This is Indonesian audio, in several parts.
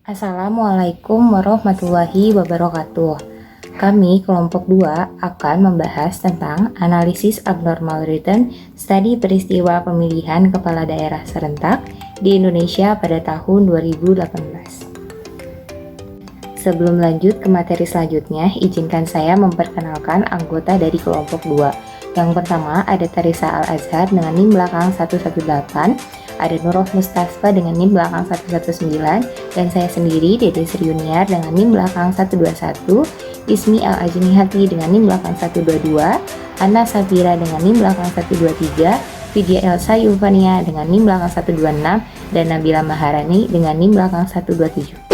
Assalamualaikum warahmatullahi wabarakatuh. Kami kelompok 2 akan membahas tentang analisis abnormal return studi peristiwa pemilihan kepala daerah serentak di Indonesia pada tahun 2018. Sebelum lanjut ke materi selanjutnya, izinkan saya memperkenalkan anggota dari kelompok 2. Yang pertama ada Teresa Al-Azhar dengan NIM belakang 118, ada Nurul Mustafa dengan NIM belakang 119, dan saya sendiri Dede Sriuniar dengan NIM belakang 121, Ismi Al-Ajnihati dengan NIM belakang 122, Anna Safira dengan NIM belakang 123, Vidya Elsa Yuvania dengan NIM belakang 126, dan Nabila Maharani dengan NIM belakang 127.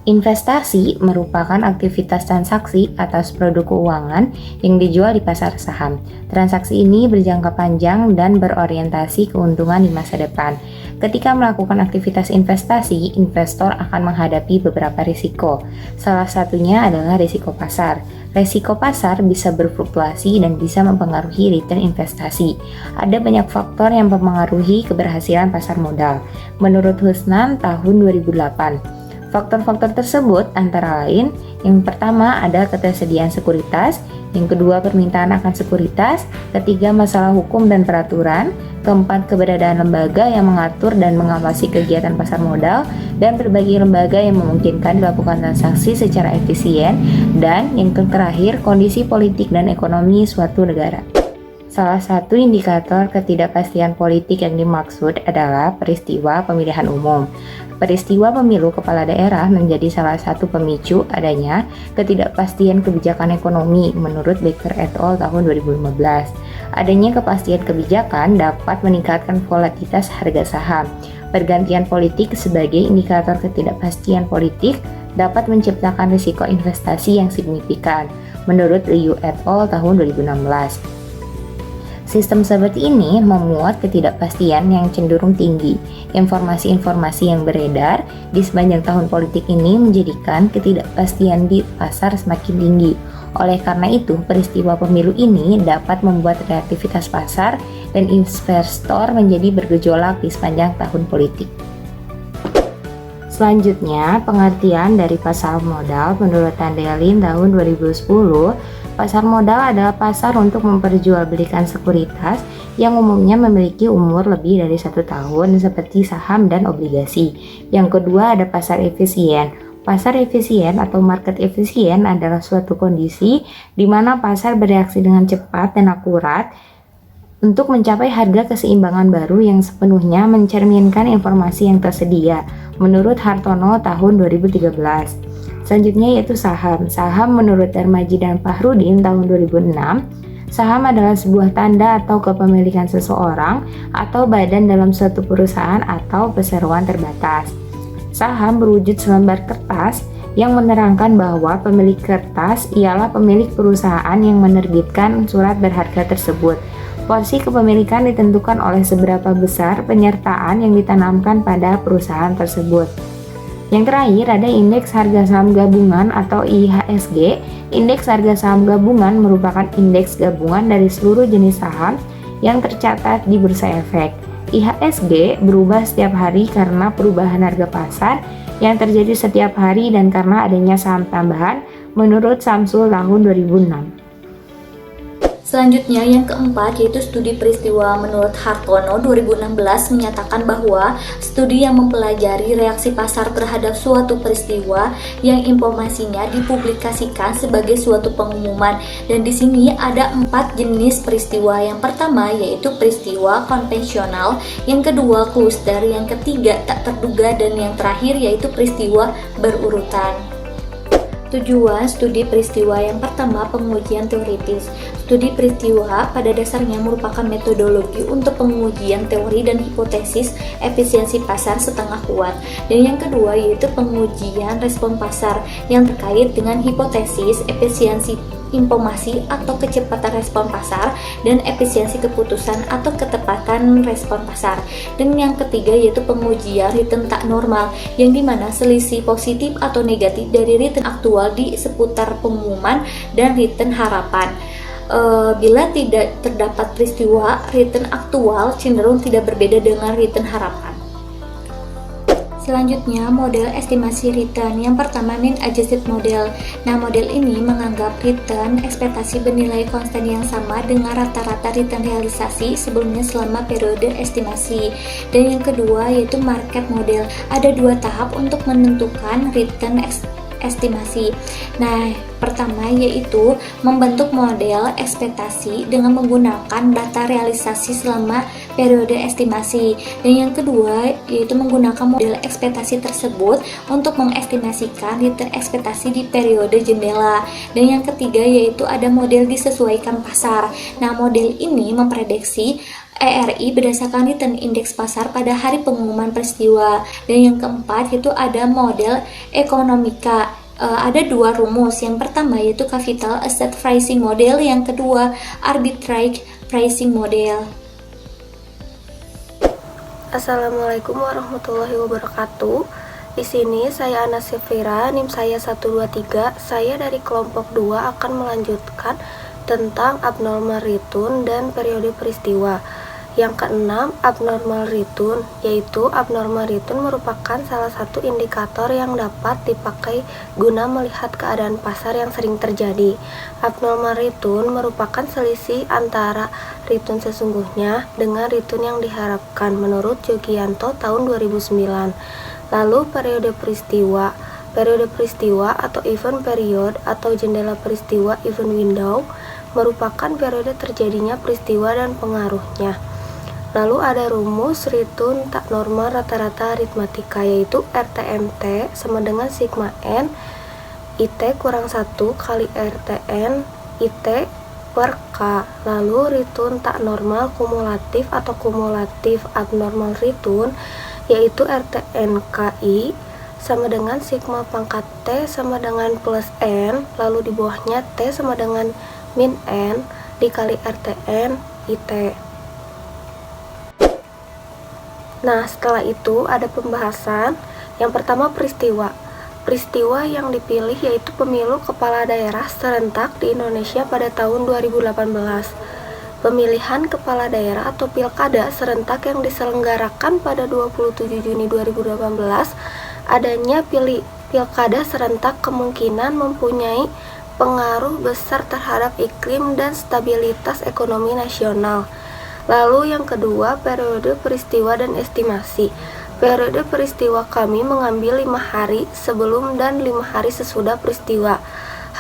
Investasi merupakan aktivitas transaksi atas produk keuangan yang dijual di pasar saham. Transaksi ini berjangka panjang dan berorientasi keuntungan di masa depan. Ketika melakukan aktivitas investasi, investor akan menghadapi beberapa risiko. Salah satunya adalah risiko pasar. Risiko pasar bisa berfluktuasi dan bisa mempengaruhi return investasi. Ada banyak faktor yang mempengaruhi keberhasilan pasar modal. Menurut Husnan tahun 2008, faktor-faktor tersebut antara lain, yang pertama ada ketersediaan sekuritas, yang kedua permintaan akan sekuritas, ketiga masalah hukum dan peraturan, keempat keberadaan lembaga yang mengatur dan mengawasi kegiatan pasar modal, dan berbagai lembaga yang memungkinkan dilakukan transaksi secara efisien, dan yang terakhir kondisi politik dan ekonomi suatu negara. Salah satu indikator ketidakpastian politik yang dimaksud adalah peristiwa pemilihan umum. Peristiwa pemilu kepala daerah menjadi salah satu pemicu adanya ketidakpastian kebijakan ekonomi menurut Baker et al. Tahun 2015. Adanya kepastian kebijakan dapat meningkatkan volatilitas harga saham. Pergantian politik sebagai indikator ketidakpastian politik dapat menciptakan risiko investasi yang signifikan menurut Liu et al. Tahun 2016. Sistem seperti ini memuat ketidakpastian yang cenderung tinggi. Informasi-informasi yang beredar di sepanjang tahun politik ini menjadikan ketidakpastian di pasar semakin tinggi. Oleh karena itu, peristiwa pemilu ini dapat membuat reaktivitas pasar dan investor menjadi bergejolak di sepanjang tahun politik. Selanjutnya, pengertian dari pasar modal menurut Tandelin tahun 2010. Pasar modal adalah pasar untuk memperjualbelikan sekuritas yang umumnya memiliki umur lebih dari 1 tahun seperti saham dan obligasi. Yang kedua ada pasar efisien. Pasar efisien atau market efisien adalah suatu kondisi di mana pasar bereaksi dengan cepat dan akurat untuk mencapai harga keseimbangan baru yang sepenuhnya mencerminkan informasi yang tersedia menurut Hartono tahun 2013. Selanjutnya yaitu saham. Saham menurut Darmaji dan Fahrudin tahun 2006, saham adalah sebuah tanda atau kepemilikan seseorang atau badan dalam suatu perusahaan atau perseroan terbatas. Saham berwujud selembar kertas yang menerangkan bahwa pemilik kertas ialah pemilik perusahaan yang menerbitkan surat berharga tersebut. Porsi kepemilikan ditentukan oleh seberapa besar penyertaan yang ditanamkan pada perusahaan tersebut. Yang terakhir ada indeks harga saham gabungan atau IHSG. Indeks harga saham gabungan merupakan indeks gabungan dari seluruh jenis saham yang tercatat di Bursa Efek. IHSG berubah setiap hari karena perubahan harga pasar yang terjadi setiap hari dan karena adanya saham tambahan menurut Samsul tahun 2006. Selanjutnya yang keempat yaitu studi peristiwa menurut Hartono 2016 menyatakan bahwa studi yang mempelajari reaksi pasar terhadap suatu peristiwa yang informasinya dipublikasikan sebagai suatu pengumuman, dan di sini ada 4 jenis peristiwa. Yang pertama yaitu peristiwa konvensional, yang kedua kluster, yang ketiga tak terduga, dan yang terakhir yaitu peristiwa berurutan. Tujuan studi peristiwa yang pertama, pengujian teoritis. Studi peristiwa pada dasarnya merupakan metodologi untuk pengujian teori dan hipotesis efisiensi pasar setengah kuat. Dan yang kedua yaitu pengujian respon pasar yang terkait dengan hipotesis efisiensi informasi atau kecepatan respon pasar dan efisiensi keputusan atau ketepatan respon pasar. Dan yang ketiga yaitu pengujian return tak normal, yang dimana selisih positif atau negatif dari return aktual di seputar pengumuman dan return harapan. Bila tidak terdapat peristiwa, return aktual cenderung tidak berbeda dengan return harapan. Selanjutnya, model estimasi return. Yang pertama, mean adjusted model. Nah, model ini menganggap return ekspektasi bernilai konstan yang sama dengan rata-rata return realisasi sebelumnya selama periode estimasi. Dan yang kedua yaitu market model. Ada dua tahap untuk menentukan return estimasi. Nah, pertama yaitu membentuk model ekspektasi dengan menggunakan data realisasi selama periode estimasi. Dan yang kedua yaitu menggunakan model ekspektasi tersebut untuk mengestimasikan return ekspektasi di periode jendela. Dan yang ketiga yaitu ada model disesuaikan pasar. Nah, model ini memprediksi ERI berdasarkan return indeks pasar pada hari pengumuman peristiwa. Dan yang keempat yaitu ada model ekonomika. Ada dua rumus. Yang pertama yaitu capital asset pricing model, yang kedua arbitrage pricing model. Assalamualaikum warahmatullahi wabarakatuh. Di sini saya Ana Sefira, NIM saya 123. Saya dari kelompok 2 akan melanjutkan tentang abnormal return dan periode peristiwa. Yang keenam, abnormal return, yaitu abnormal return merupakan salah satu indikator yang dapat dipakai guna melihat keadaan pasar yang sering terjadi. Abnormal return merupakan selisih antara return sesungguhnya dengan return yang diharapkan menurut Jogianto tahun 2009. Lalu periode peristiwa. Periode peristiwa atau event period atau jendela peristiwa event window merupakan periode terjadinya peristiwa dan pengaruhnya. Lalu ada rumus return tak normal rata-rata aritmatika, yaitu RTMT sama dengan sigma N IT kurang 1 kali RTN IT per K. Lalu return tak normal kumulatif atau kumulatif abnormal return, yaitu RTNKI sama dengan sigma pangkat T sama dengan plus N, lalu di bawahnya T sama dengan min N dikali RTN IT. Nah, setelah itu ada pembahasan. Yang pertama peristiwa. Peristiwa yang dipilih yaitu pemilu kepala daerah serentak di Indonesia pada tahun 2018. Pemilihan kepala daerah atau pilkada serentak yang diselenggarakan pada 27 Juni 2018. Adanya pilkada serentak kemungkinan mempunyai pengaruh besar terhadap iklim dan stabilitas ekonomi nasional. Lalu yang kedua, periode peristiwa dan estimasi. Periode peristiwa kami mengambil 5 hari sebelum dan 5 hari sesudah peristiwa.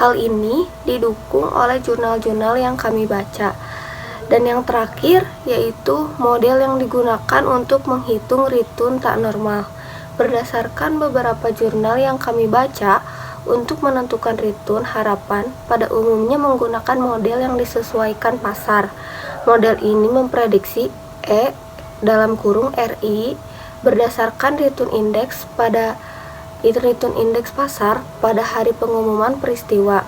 Hal ini didukung oleh jurnal-jurnal yang kami baca. Dan yang terakhir yaitu model yang digunakan untuk menghitung return tak normal. Berdasarkan beberapa jurnal yang kami baca, untuk menentukan return harapan pada umumnya menggunakan model yang disesuaikan pasar. Model ini memprediksi E dalam kurung RI berdasarkan return index pasar pada hari pengumuman peristiwa.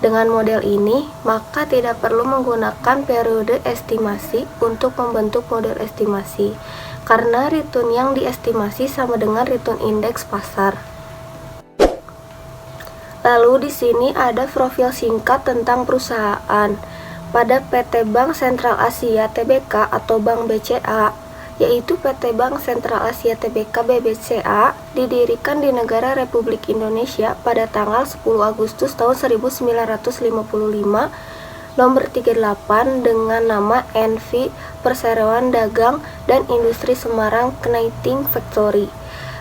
Dengan model ini, maka tidak perlu menggunakan periode estimasi untuk membentuk model estimasi, karena return yang diestimasi sama dengan return indeks pasar. Lalu di sini ada profil singkat tentang perusahaan. Pada PT Bank Sentral Asia Tbk atau Bank BCA, yaitu PT Bank Sentral Asia Tbk BBCA, didirikan di negara Republik Indonesia pada tanggal 10 Agustus tahun 1955, nomor 38 dengan nama NV Perseroan Dagang dan Industri Semarang Knighting Factory.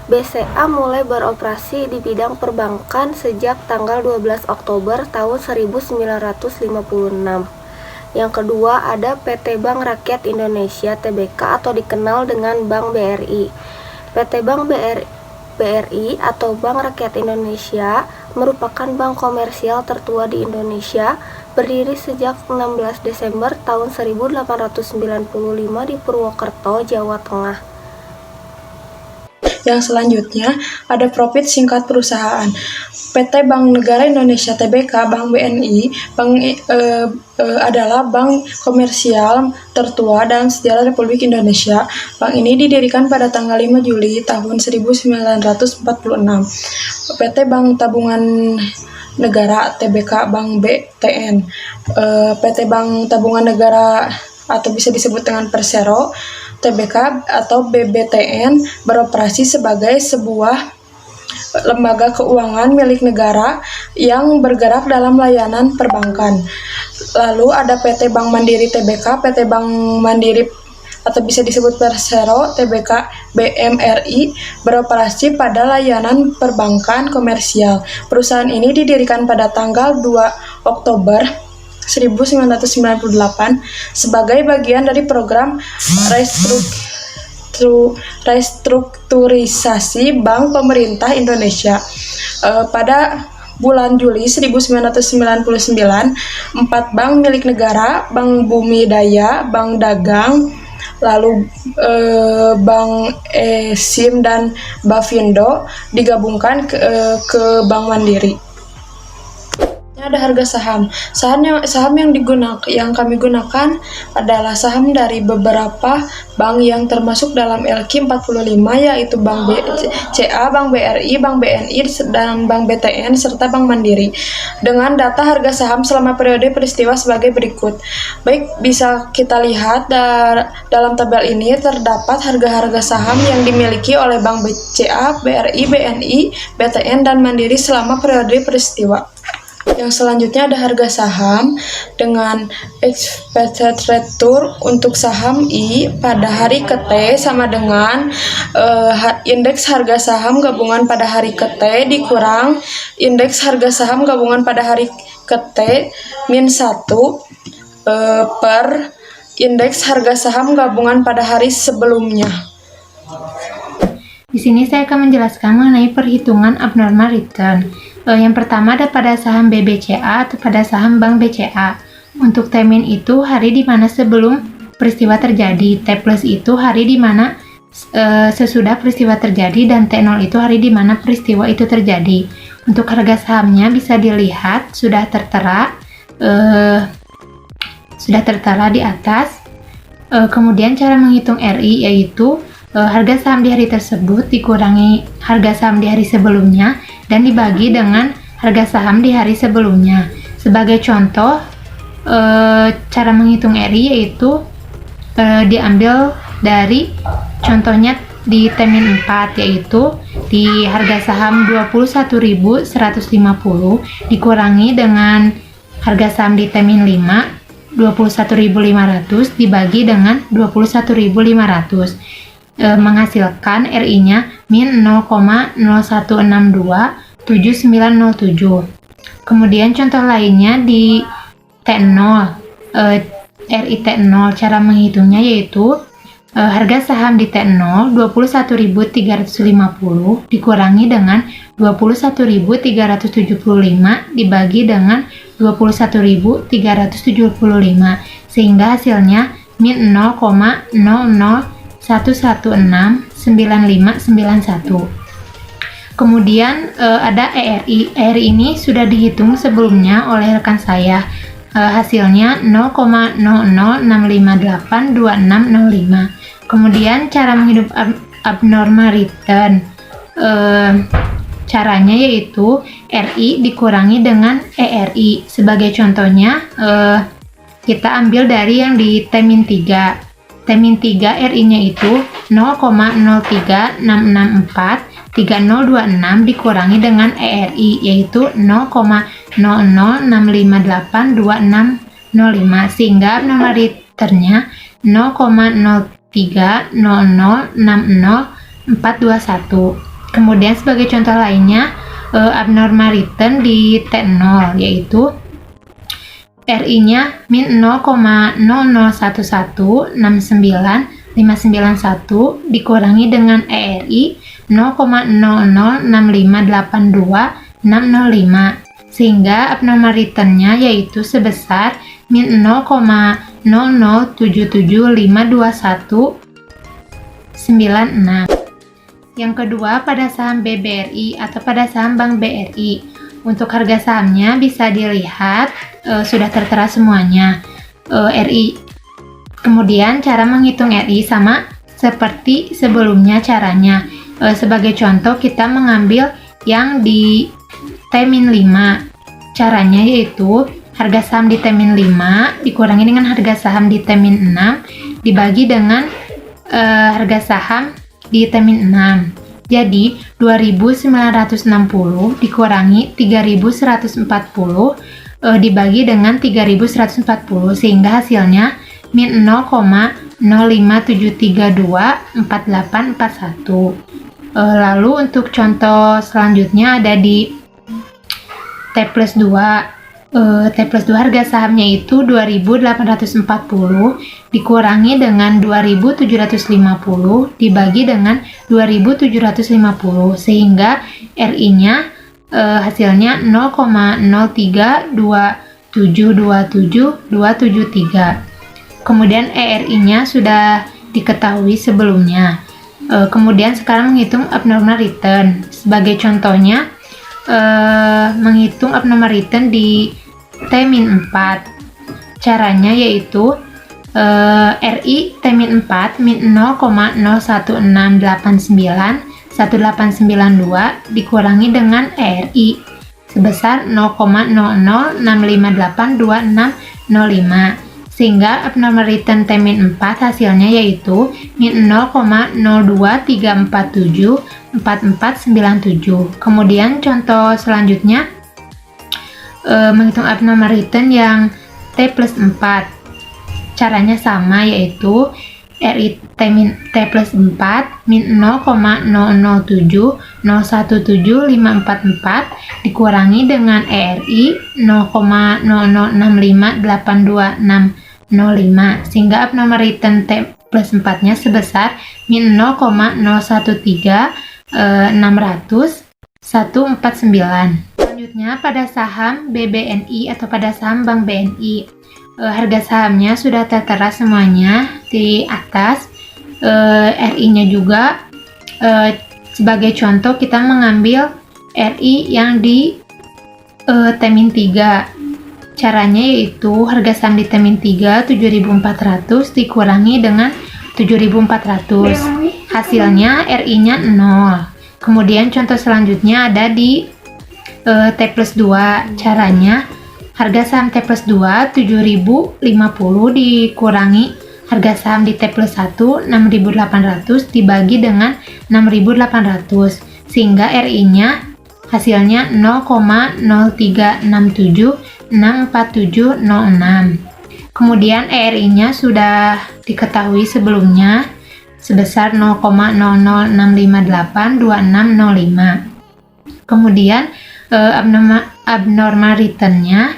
BCA mulai beroperasi di bidang perbankan sejak tanggal 12 Oktober tahun 1956. Yang kedua ada PT Bank Rakyat Indonesia Tbk atau dikenal dengan Bank BRI. PT Bank BRI atau Bank Rakyat Indonesia merupakan bank komersial tertua di Indonesia, berdiri sejak 16 Desember tahun 1895 di Purwokerto, Jawa Tengah. Yang selanjutnya ada profit singkat perusahaan. PT Bank Negara Indonesia Tbk Bank BNI adalah bank komersial tertua dalam sejarah Republik Indonesia. Bank ini didirikan pada tanggal 5 Juli tahun 1946. PT Bank Tabungan Negara Tbk Bank BTN, PT Bank Tabungan Negara atau bisa disebut dengan Persero TBK atau BBTN beroperasi sebagai sebuah lembaga keuangan milik negara yang bergerak dalam layanan perbankan. Lalu ada PT Bank Mandiri Tbk, PT Bank Mandiri atau bisa disebut Persero Tbk BMRI beroperasi pada layanan perbankan komersial. Perusahaan ini didirikan pada tanggal 2 Oktober 1998 sebagai bagian dari program restrukturisasi Bank Pemerintah Indonesia. Pada bulan Juli 1999, 4 bank milik negara, Bank Bumi Daya, Bank Dagang, lalu Bank Exim dan Bafindo digabungkan ke Bank Mandiri. Ada harga saham. Saham yang kami gunakan adalah saham dari beberapa bank yang termasuk dalam LQ 45, yaitu Bank BCA, Bank BRI, Bank BNI, dan Bank BTN serta Bank Mandiri. Dengan data harga saham selama periode peristiwa sebagai berikut. Baik, bisa kita lihat dalam tabel ini terdapat harga-harga saham yang dimiliki oleh Bank BCA, BRI, BNI, BTN, dan Mandiri selama periode peristiwa. Yang selanjutnya ada harga saham dengan expected return untuk saham I pada hari ke T sama dengan indeks harga saham gabungan pada hari ke T dikurang indeks harga saham gabungan pada hari ke T min 1 per indeks harga saham gabungan pada hari sebelumnya. Di sini saya akan menjelaskan mengenai perhitungan abnormal return. Yang pertama ada pada saham BBCA atau pada saham Bank BCA. Untuk T-min itu hari di mana sebelum peristiwa terjadi, T plus itu hari di mana sesudah peristiwa terjadi, dan T0 itu hari di mana peristiwa itu terjadi. Untuk harga sahamnya bisa dilihat sudah tertera di atas. Kemudian cara menghitung RI yaitu harga saham di hari tersebut dikurangi harga saham di hari sebelumnya dan dibagi dengan harga saham di hari sebelumnya. Sebagai contoh, cara menghitung RI yaitu diambil dari contohnya di T-4, yaitu di harga saham 21.150 dikurangi dengan harga saham di T-5 21.500 dibagi dengan 21.500. Menghasilkan RI-nya min 0,01627907. Kemudian contoh lainnya di T0, RI T0, cara menghitungnya yaitu harga saham di T0 21.350 dikurangi dengan 21.375 dibagi dengan 21.375 sehingga hasilnya min 0,0169591. Kemudian ada ERI. ERI ini sudah dihitung sebelumnya oleh rekan saya. Hasilnya 0,006582605. Kemudian cara menghitung abnormal return. Caranya yaitu RI dikurangi dengan ERI. Sebagai contohnya kita ambil dari yang di T-3. T-3 RI-nya itu 0,036643026 dikurangi dengan ERI yaitu 0,006582605 sehingga abnormal return-nya 0,0300606421. Kemudian sebagai contoh lainnya abnormal return di T0 yaitu RI-nya min 0,001169591 dikurangi dengan ERI 0,00658265 sehingga abnormal return-nya yaitu sebesar min 0,077522196. Yang kedua pada saham BBRI atau pada saham Bank BRI. Untuk harga sahamnya bisa dilihat sudah tertera semuanya RI. Kemudian cara menghitung RI sama seperti sebelumnya caranya. Sebagai contoh kita mengambil yang di T-5. Caranya yaitu harga saham di T-5 dikurangi dengan harga saham di T-6 dibagi dengan harga saham di Temin 6. Jadi 2.960 dikurangi 3.140 dibagi dengan 3.140 sehingga hasilnya min 0,057324841. Lalu untuk contoh selanjutnya ada di T plus 2. T plus 2 harga sahamnya itu 2.840 dikurangi dengan 2.750 dibagi dengan 2.750 sehingga RI-nya hasilnya 0,032727273. Kemudian ERI-nya sudah diketahui sebelumnya. Kemudian sekarang menghitung abnormal return. Sebagai contohnya, menghitung abnormal return di T-4. Caranya yaitu RI T-4 min 0,016891892 dikurangi dengan ERI sebesar 0,00658265 sehingga abnormal return T-4 hasilnya yaitu min 0,023474497. Kemudian contoh selanjutnya menghitung abnormal return yang T plus 4. Caranya sama yaitu RI T plus 4 min 0,00701754 dikurangi dengan ERI 0,006582605 sehingga abnormal return T plus 4 nya sebesar min 0,013600,149. Selanjutnya pada saham BBNI atau pada saham Bank BNI, harga sahamnya sudah tertera semuanya di atas. RI-nya juga sebagai contoh kita mengambil RI yang di T-3. Caranya yaitu harga saham di T-3 7.400 dikurangi dengan 7.400. Hasilnya RI-nya 0. Kemudian contoh selanjutnya ada di T plus 2. Caranya harga saham T plus 2 7.050 dikurangi harga saham di T plus 1 6.800 dibagi dengan 6.800 sehingga RI-nya hasilnya 0,03676476. Kemudian ERI-nya sudah diketahui sebelumnya sebesar 0,0065582605. Kemudian abnormal return-nya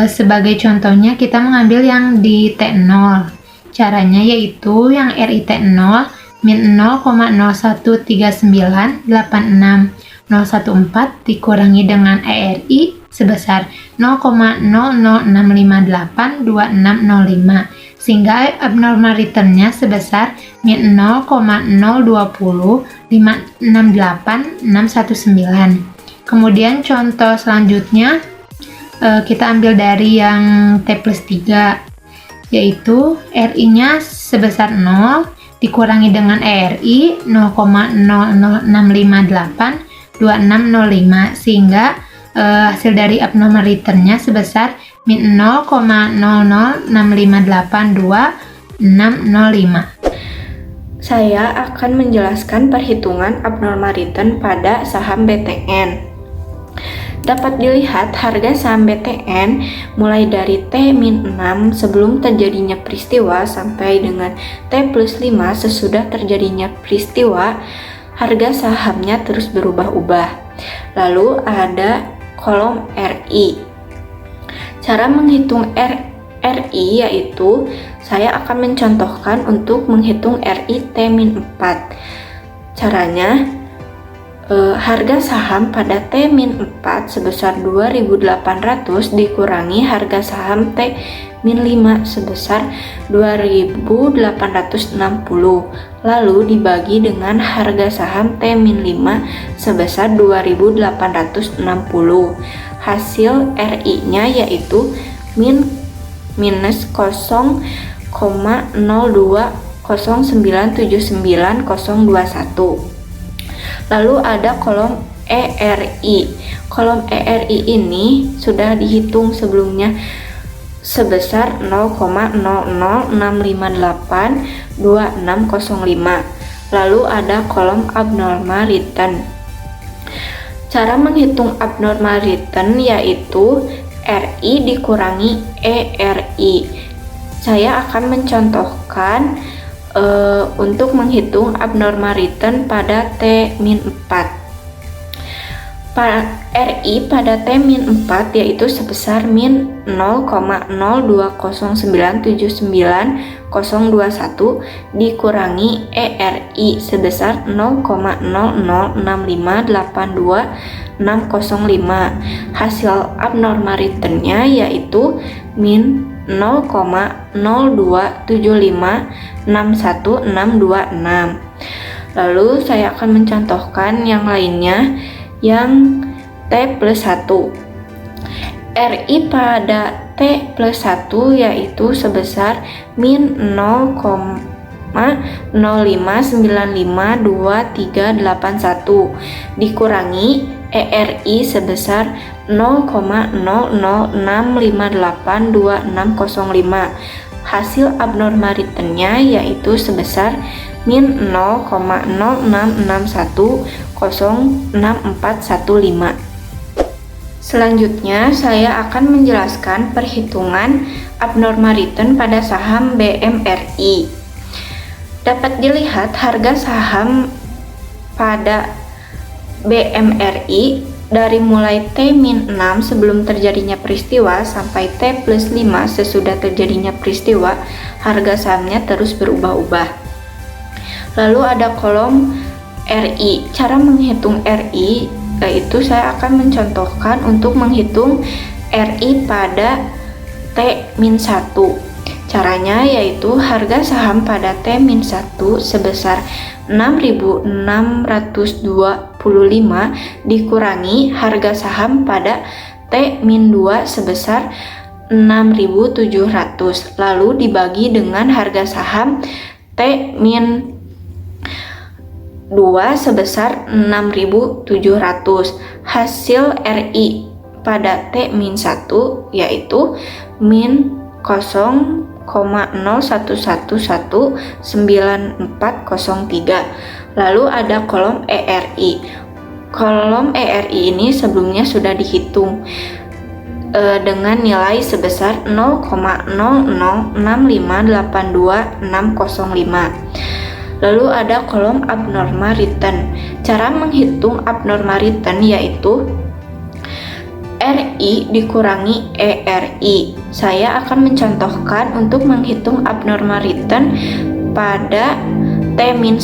sebagai contohnya kita mengambil yang di T0. Caranya yaitu yang RI T0 min 0,013986014 dikurangi dengan ERI sebesar 0,006582605 sehingga abnormal return-nya sebesar min 0,020568619. Kemudian contoh selanjutnya kita ambil dari yang T plus 3 yaitu RI-nya sebesar 0 dikurangi dengan ERI 0,006582605 sehingga hasil dari abnormal return-nya sebesar min 0,006582605. Saya akan menjelaskan perhitungan abnormal return pada saham BTN. Dapat dilihat harga saham BTN mulai dari T-6 sebelum terjadinya peristiwa sampai dengan T plus 5 sesudah terjadinya peristiwa, harga sahamnya terus berubah-ubah. Lalu ada kolom RI. Cara menghitung RI yaitu saya akan mencontohkan untuk menghitung RI T-4. Caranya harga saham pada T-4 sebesar 2.800 dikurangi harga saham T-5 sebesar 2.860 lalu dibagi dengan harga saham T-5 sebesar 2.860. Hasil RI-nya yaitu minus 0,02097921. Lalu ada kolom ERI. Kolom ERI ini sudah dihitung sebelumnya sebesar 0,006582605. Lalu ada kolom abnormal return. Cara menghitung abnormal return yaitu RI dikurangi ERI. Saya akan mencontohkan untuk menghitung abnormal return pada T-4. RI pada T-4 yaitu sebesar min 0,020979021 dikurangi ERI sebesar 0,0065822605. Hasil abnormal return-nya yaitu min 0,02756126. Lalu saya akan mencontohkan yang lainnya yang T+1. RI pada T+1 yaitu sebesar min 0,05952381 dikurangi ERI sebesar 0,0065822605. Hasil abnormal return-nya yaitu sebesar min 0,0661064415. Selanjutnya saya akan menjelaskan perhitungan abnormal return pada saham BMRI. Dapat dilihat harga saham pada BMRI dari mulai T-6 sebelum terjadinya peristiwa sampai T+5 sesudah terjadinya peristiwa, harga sahamnya terus berubah-ubah. Lalu ada kolom RI. Cara menghitung RI yaitu saya akan mencontohkan untuk menghitung RI pada T-1. Caranya yaitu harga saham pada T-1 sebesar 6.625 dikurangi harga saham pada T-2 sebesar 6.700 lalu dibagi dengan harga saham T-2 sebesar 6.700. Hasil RI pada T-1 yaitu min 0,01119403. Lalu ada kolom ERI. Kolom ERI ini sebelumnya sudah dihitung dengan nilai sebesar 0,0065822605. Lalu ada kolom abnormal return. Cara menghitung abnormal return yaitu RI dikurangi ERI. Saya akan mencontohkan untuk menghitung abnormal return pada T-1.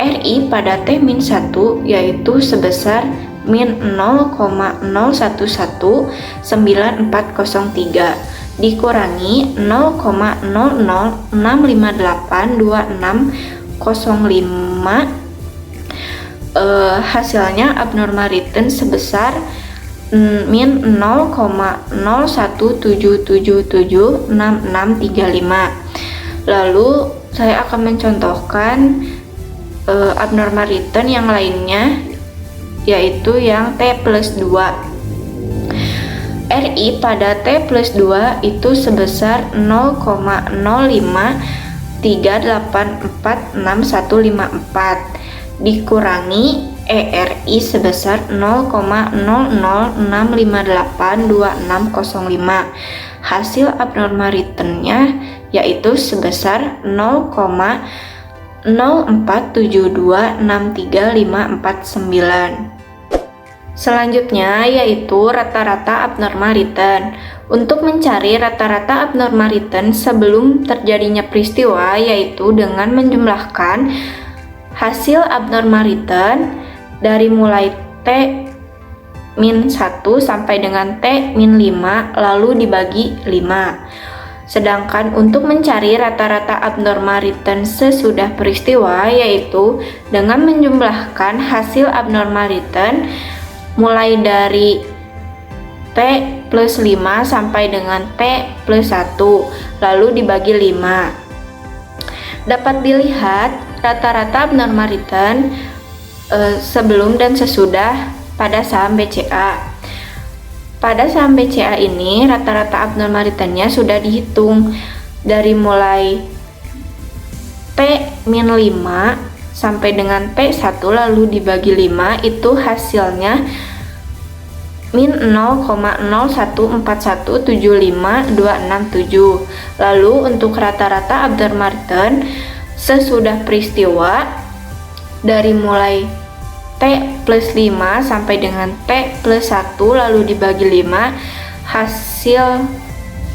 RI pada T-1 yaitu sebesar min 0,011943 dikurangi 0,06582605. Hasilnya abnormal return sebesar min 0,01777665. Lalu saya akan mencontohkan abnormal return yang lainnya yaitu yang T+2. RI pada T+2 itu sebesar 0,0538461154 dikurangi ERI sebesar 0,0065822605. Hasil abnormal return-nya yaitu sebesar 0,0472635549. Selanjutnya yaitu rata-rata abnormal return. Untuk mencari rata-rata abnormal return sebelum terjadinya peristiwa yaitu dengan menjumlahkan hasil abnormal return dari mulai T-1 sampai dengan T-5 lalu dibagi 5. Sedangkan untuk mencari rata-rata abnormal return sesudah peristiwa yaitu dengan menjumlahkan hasil abnormal return mulai dari T+5 sampai dengan T+1 lalu dibagi 5. Dapat dilihat rata-rata abnormal return sebelum dan sesudah pada saham BCA. Pada saham BCA ini, rata-rata abnormal returnnya sudah dihitung dari mulai P-5 sampai dengan P1 lalu dibagi 5, itu hasilnya min 0,014175267. Lalu untuk rata-rata abnormal return sesudah peristiwa dari mulai T plus 5 sampai dengan T plus 1 lalu dibagi 5, hasil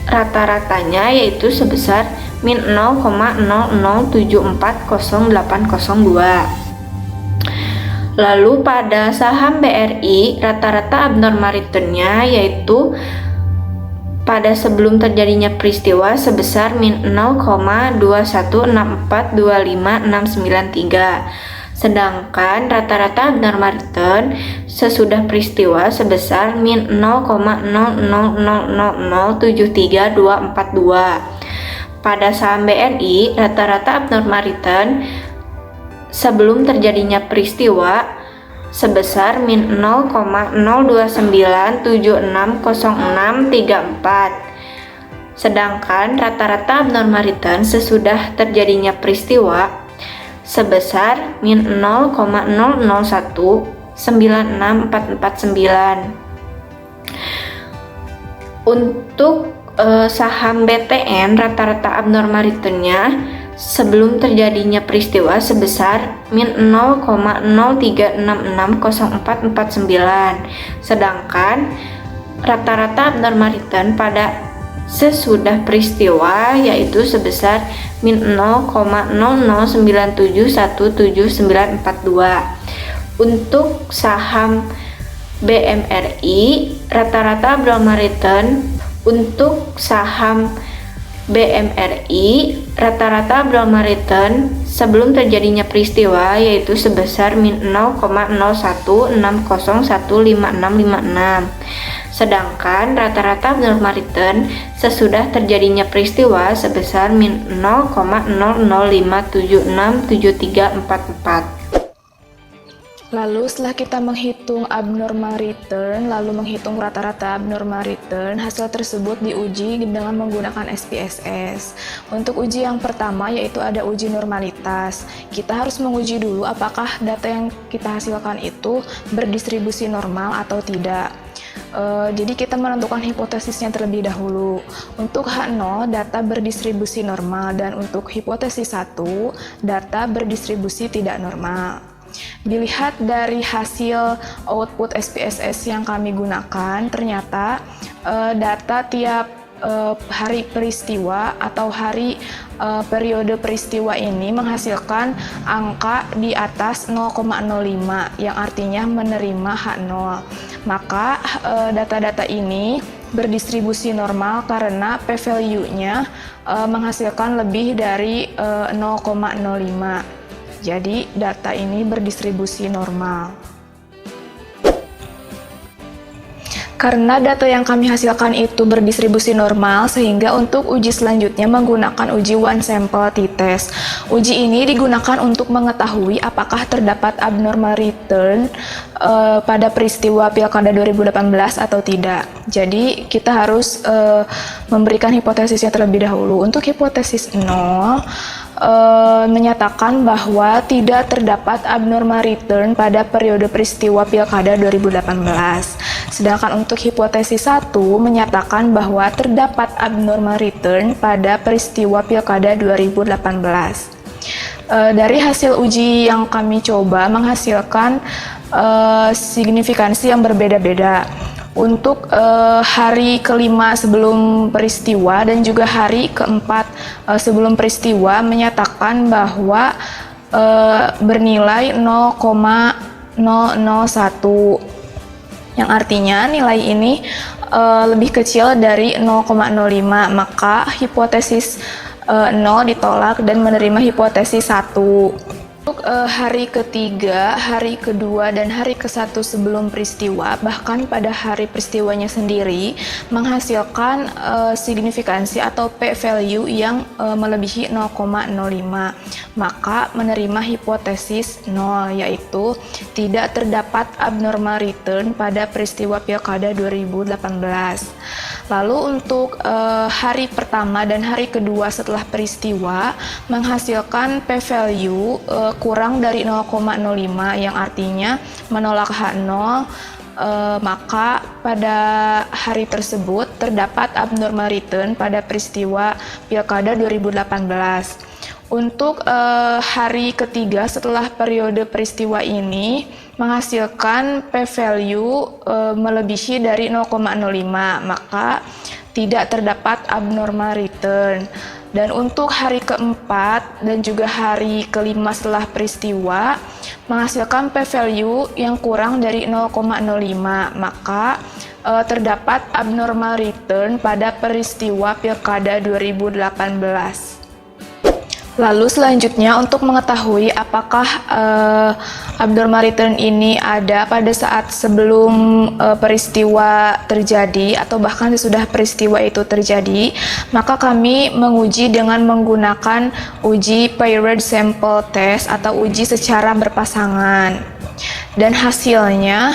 rata-ratanya yaitu sebesar min 0,007400802. Lalu pada saham BRI, rata-rata abnormal returnnya yaitu pada sebelum terjadinya peristiwa sebesar min 0,216425693. Sedangkan rata-rata abnormal return sesudah peristiwa sebesar min 0,000073242. Pada saham BRI, rata-rata abnormal return sebelum terjadinya peristiwa sebesar min 0,029760634. Sedangkan rata-rata abnormal return sesudah terjadinya peristiwa sebesar min 0,001964449. Untuk saham BTN, rata-rata abnormal returnnya sebelum terjadinya peristiwa sebesar min 0,036660449. Sedangkan rata-rata abnormal return pada sesudah peristiwa yaitu sebesar min 0,0097179942. Untuk saham BMRI, rata-rata abnormal return untuk saham BMRI, rata-rata abnormal return sebelum terjadinya peristiwa yaitu sebesar min 0,0160105656. Sedangkan rata-rata abnormal return sesudah terjadinya peristiwa sebesar min 0,005767344. Lalu setelah kita menghitung abnormal return, lalu menghitung rata-rata abnormal return, hasil tersebut diuji dengan menggunakan SPSS. Untuk uji yang pertama yaitu ada uji normalitas. Kita harus menguji dulu apakah data yang kita hasilkan itu berdistribusi normal atau tidak. Jadi kita menentukan hipotesisnya terlebih dahulu. Untuk H0 data berdistribusi normal dan untuk hipotesis 1 data berdistribusi tidak normal. Dilihat dari hasil output SPSS yang kami gunakan, ternyata data tiap hari peristiwa atau hari periode peristiwa ini menghasilkan angka di atas 0,05 yang artinya menerima H0. Maka data-data ini berdistribusi normal karena p-value-nya menghasilkan lebih dari 0,05. Jadi data ini berdistribusi normal. Karena data yang kami hasilkan itu berdistribusi normal, sehingga untuk uji selanjutnya menggunakan uji one sample t-test. Uji ini digunakan untuk mengetahui apakah terdapat abnormal return pada peristiwa Pilkada 2018 atau tidak. Jadi kita harus memberikan hipotesisnya terlebih dahulu. Untuk hipotesis 0, menyatakan bahwa tidak terdapat abnormal return pada periode peristiwa Pilkada 2018. Sedangkan untuk hipotesis 1 menyatakan bahwa terdapat abnormal return pada peristiwa Pilkada 2018. Dari hasil uji yang kami coba menghasilkan signifikansi yang berbeda-beda. Untuk hari kelima sebelum peristiwa dan juga hari keempat sebelum peristiwa menyatakan bahwa bernilai 0,001, yang artinya nilai ini lebih kecil dari 0,05, maka hipotesis 0 ditolak dan menerima hipotesis 1. Untuk hari ketiga, hari kedua, dan hari ke-1 sebelum peristiwa, bahkan pada hari peristiwanya sendiri, menghasilkan signifikansi atau p-value yang melebihi 0,05. Maka menerima hipotesis 0, yaitu tidak terdapat abnormal return pada peristiwa Pilkada 2018. Lalu untuk hari pertama dan hari kedua setelah peristiwa menghasilkan p-value kurang dari 0,05, yang artinya menolak H0, maka pada hari tersebut terdapat abnormal return pada peristiwa Pilkada 2018. Untuk hari ketiga setelah periode peristiwa ini menghasilkan p-value melebihi dari 0,05, maka tidak terdapat abnormal return. Dan untuk hari keempat dan juga hari kelima setelah peristiwa menghasilkan p-value yang kurang dari 0,05, maka terdapat abnormal return pada peristiwa Pilkada 2018. Lalu selanjutnya untuk mengetahui apakah abnormal return ini ada pada saat sebelum peristiwa terjadi atau bahkan sesudah peristiwa itu terjadi, maka kami menguji dengan menggunakan uji paired sample test atau uji secara berpasangan. Dan hasilnya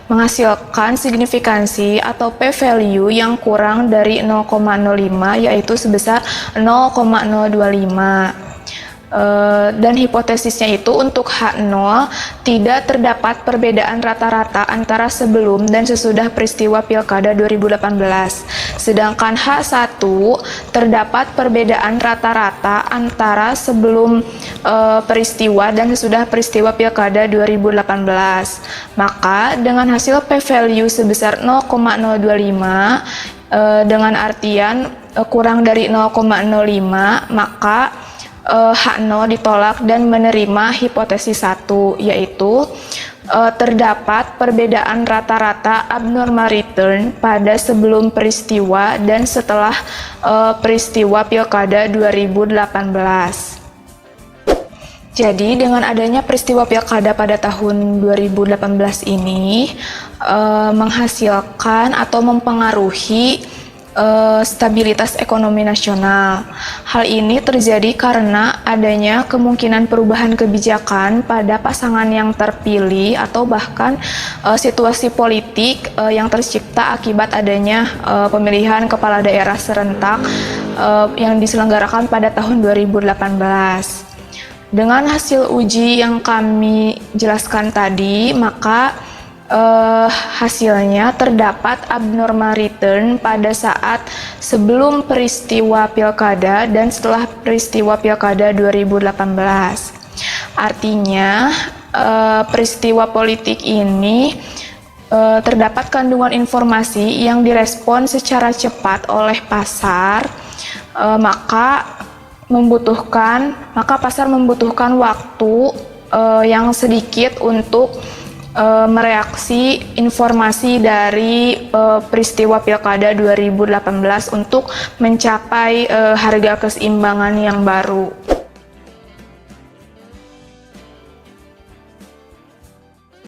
menghasilkan signifikansi atau p-value yang kurang dari 0,05, yaitu sebesar 0,025. Dan hipotesisnya itu untuk H0 tidak terdapat perbedaan rata-rata antara sebelum dan sesudah peristiwa Pilkada 2018. Sedangkan H1 terdapat perbedaan rata-rata antara sebelum peristiwa dan sesudah peristiwa Pilkada 2018. Maka dengan hasil p-value sebesar 0,025 dengan artian kurang dari 0,05, maka H0 ditolak dan menerima hipotesis 1, yaitu terdapat perbedaan rata-rata abnormal return pada sebelum peristiwa dan setelah peristiwa Pilkada 2018. Jadi dengan adanya peristiwa Pilkada pada tahun 2018 ini menghasilkan atau mempengaruhi stabilitas ekonomi nasional. Hal ini terjadi karena adanya kemungkinan perubahan kebijakan pada pasangan yang terpilih atau bahkan situasi politik yang tercipta akibat adanya pemilihan kepala daerah serentak yang diselenggarakan pada tahun 2018. Dengan hasil uji yang kami jelaskan tadi, maka hasilnya terdapat abnormal return pada saat sebelum peristiwa Pilkada dan setelah peristiwa Pilkada 2018. Artinya peristiwa politik ini terdapat kandungan informasi yang direspon secara cepat oleh pasar, maka pasar membutuhkan waktu yang sedikit untuk mereaksi informasi dari peristiwa Pilkada 2018 untuk mencapai harga keseimbangan yang baru.